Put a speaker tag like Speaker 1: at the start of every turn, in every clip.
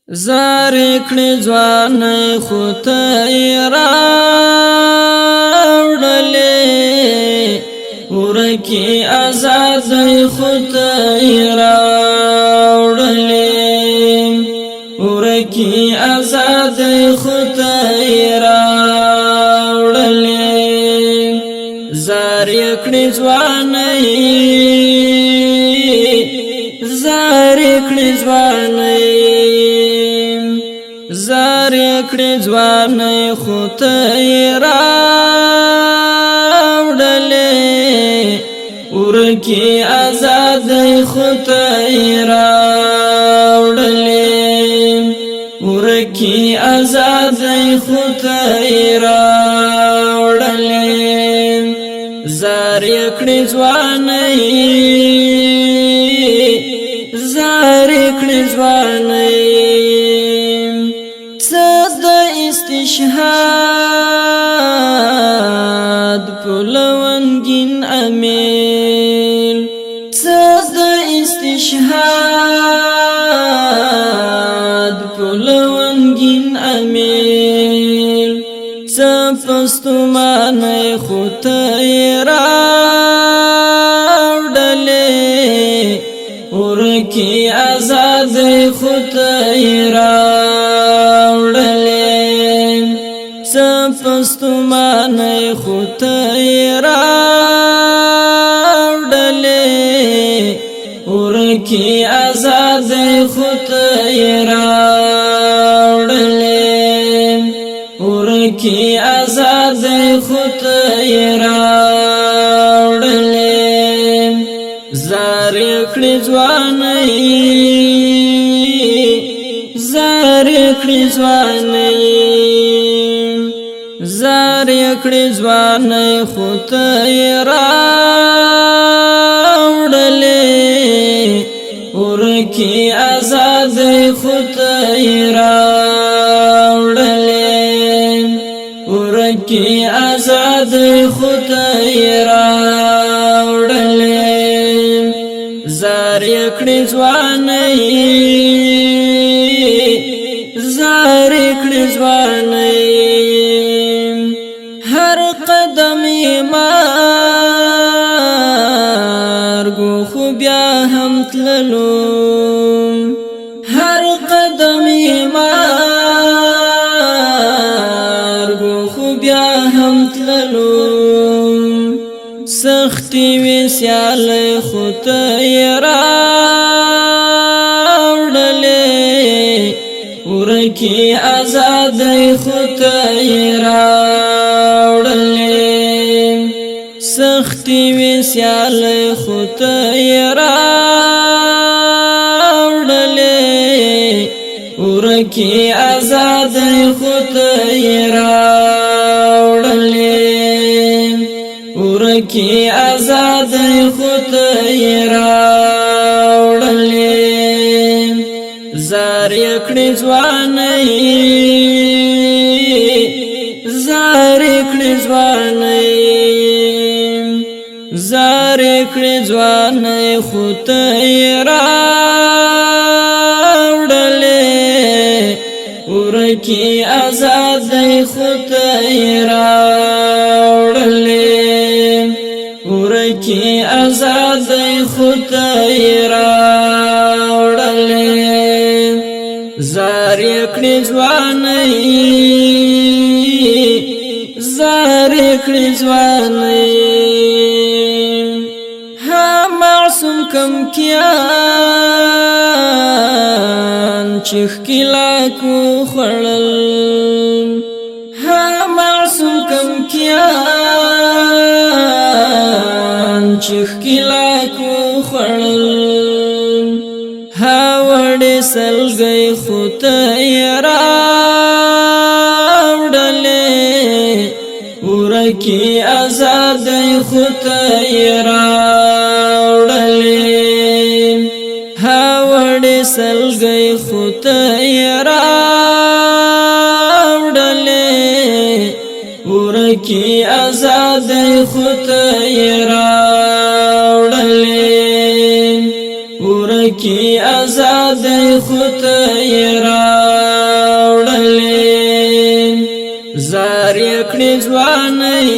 Speaker 1: زارې کړې ځوانۍ خو ته یې راوړلې ورکې ازادۍ خو ته یې راوړلې ورکې ازادۍ خو ته یې راوړلې زارې کړې ځوانۍ زارې کړې ځوانۍ زارې کړې ځوانۍ خو ته یې راوړلې ورکې ازادۍ خو ته یې راوړلې ورکې ازادۍ خو ته یې راوړلې زارې کړې ځوانۍ زارې کړې ځوانۍ استشهاد پلونگین امیل صد استشهاد پلونگین امیل سپستمانای خودای راوڑلے ورکی آزادی خودای راوڑلے سپستمانای خودای راوڑلے ورکی آزادی خودای راوڑلے ورکی آزادی خودای راوڑلے زارې کړې ځوانۍ زارې کړې ځوانۍ زارې کړې ځوانۍ خو ته یې راوړلې ورکې ازادۍ خو ته یې راوړلې ورکې ازادۍ خو ته یې راوړلې زارې کړې ځوانۍ زارې کړې ځوانۍ هر قدم یې مرګو خو بیا هم تللو هر قدم یې مرګو خو بیا هم تللو سختی وی سیالی خو ته یې راوړلې ورکې ازادۍ خو ته یې راوړلې سختی وی سیالی خو ته یې راوړلې ورکې ازادۍ خو ته یې راوړلې ورکی آزادۍ خو ته یې راوړلې زارې کړې ځوانۍ زارې کړې ځوانۍ زارې کړې ځوانۍ خو ته یې راوړلې ورکی آزادۍ خو ته یې راوړلې ورکی آزادۍ خو ته یې راوړلې زارې کړې ځوانۍ زارې کړې ځوانۍ ها معصوم کم کیان چې ښکلاکو خوړل ها معصوم کم کیان چې ښکلاکو خوړل ها وړې سلګۍ خو ته یې راوړلې ورکې ازادۍ خو ته یې راوړلې ها وړې سلګۍ خو ته یې راوړلې ورکی آزادۍ خو ته یې راوړلې ورکی آزادۍ خو ته یې راوړلې زارې کړې ځوانۍ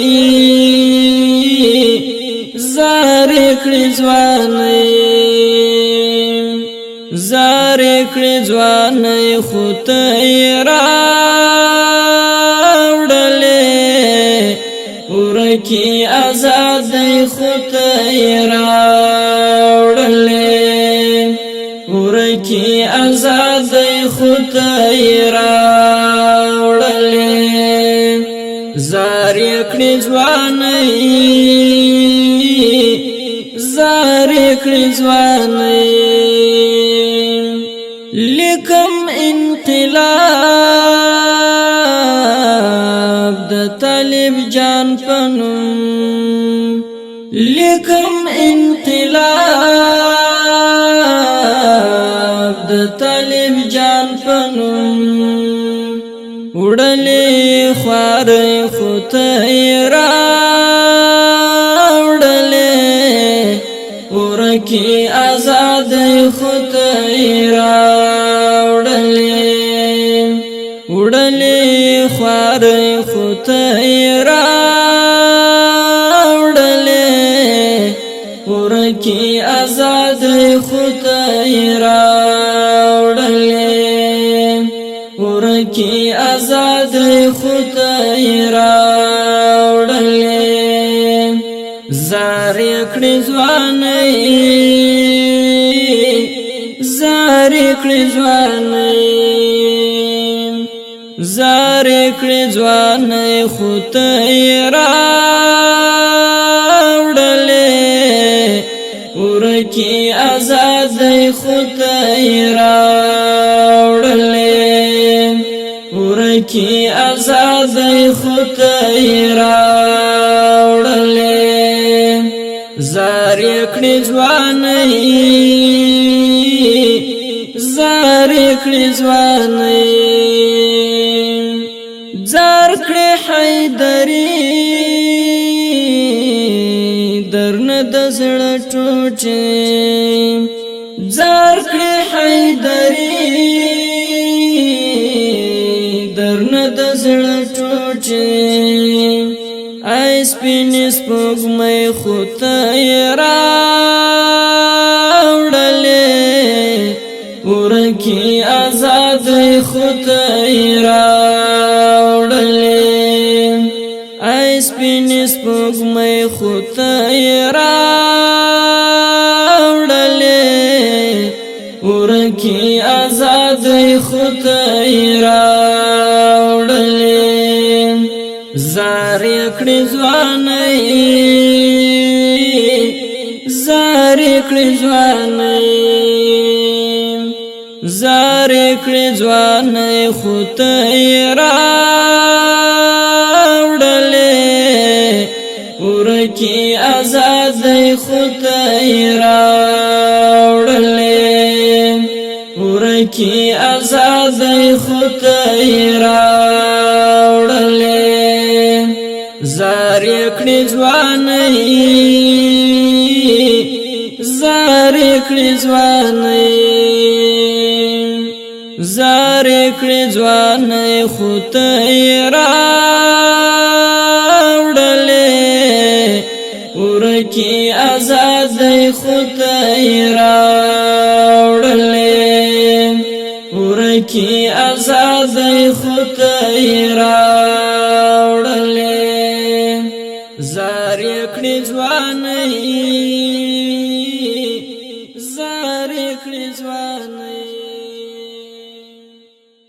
Speaker 1: زارې کړې ځوانۍ زارې کړې ځوانۍ خو ته یې راوړلې ورکې ازادۍ خو ته یې راوړلې ورکې ازادۍ خو ته یې راوړلې زارې کړې ځوانۍ زارې کړې ځوانۍ لیکم انقلاب د طالب جان پنوم لیکم انقلاب د طالب جان پنوم وړلې خوارې خو ته یې راوړلې ورکې ازادۍ خو ته یې راوړلې وړلې خوارې خو ته یې راوړلې ورکې ازادۍ خو ته یې راوړلې ورکې ازادۍ خو ته یې راوړلې زارې کړې ځوانۍ زارې کړې ځوانۍ زارې کړې ځوانۍ خو ته یې راوړلې ورکې ازادۍ خو ته یې راوړلې ورکې ازادۍ خو ته یې راوړلې زارې کړې ځوانۍ زارې کړې ځوانۍ زار کړې حیدرې درنه د زړه ټوټې زار کړې حیدرې درنه د زړه ټوټې ای سپینې سپوږمۍ خو ته یې راوړلې ورکې ازادۍ خو ته یې راوړلې ای سپینې سپوږمۍ خو ته یې راوړلې ورکې ازادۍ خو ته یې راوړلې زارې کړې ځوانۍ زارې کړې ځوانۍ زارې کړې ځوانۍ خو ته یې راوړلې ورکې ازادۍ خو ته یې راوړلې ورکې ازادۍ خو ته یې راوړلې زارې کړې ځوانۍ زارې کړې ځوانۍ زارې کړې ځوانۍ خو ته یې راوړلې ورکې ازادۍ خو ته یې راوړلې ورکې ازادۍ خو ته یې راوړلې زارې کړې ځوانۍ زارې کړې ځوانۍ